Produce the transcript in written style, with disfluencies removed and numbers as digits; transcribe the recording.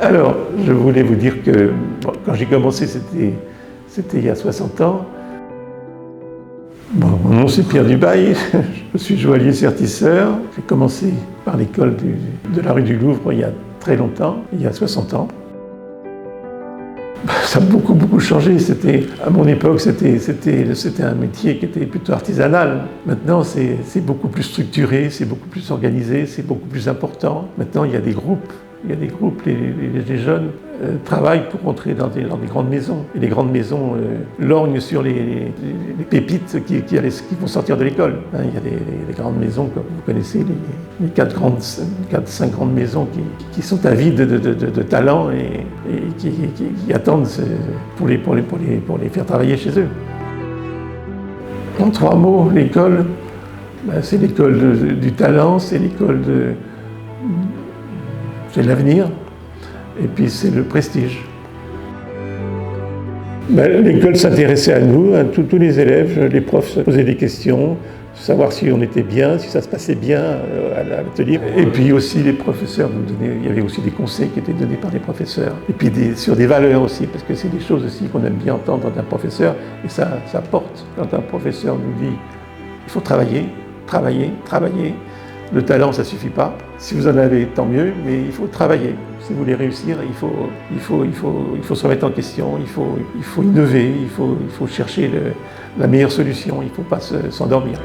Alors, je voulais vous dire que bon, quand j'ai commencé, c'était il y a 60 ans. Bon, mon nom c'est Pierre Dubail, je suis joaillier sertisseur. J'ai commencé par l'école de la rue du Louvre il y a très longtemps, il y a 60 ans. Ça a beaucoup changé. À mon époque, c'était un métier qui était plutôt artisanal. Maintenant, c'est beaucoup plus structuré, c'est beaucoup plus organisé, c'est beaucoup plus important. Maintenant, il y a des groupes. Les jeunes travaillent pour entrer dans des grandes maisons. Et les grandes maisons lorgnent sur les pépites qui vont sortir de l'école. Il y a des grandes maisons, comme vous connaissez, les 4-5 grandes maisons qui sont avides de talents et qui attendent pour les faire travailler chez eux. En 3 mots, l'école, c'est l'école du talent, c'est l'avenir, et puis c'est le prestige. L'école s'intéressait à nous, à tous les élèves, les profs se posaient des questions, savoir si on était bien, si ça se passait bien à l'atelier. Et puis aussi les professeurs nous donnaient, il y avait aussi des conseils qui étaient donnés par les professeurs. Et puis sur des valeurs aussi, parce que c'est des choses aussi qu'on aime bien entendre d'un professeur, et ça porte. Quand un professeur nous dit il faut travailler. Le talent, ça ne suffit pas. Si vous en avez, tant mieux, mais il faut travailler. Si vous voulez réussir, il faut se remettre en question, il faut innover, il faut chercher la meilleure solution, il ne faut pas s'endormir.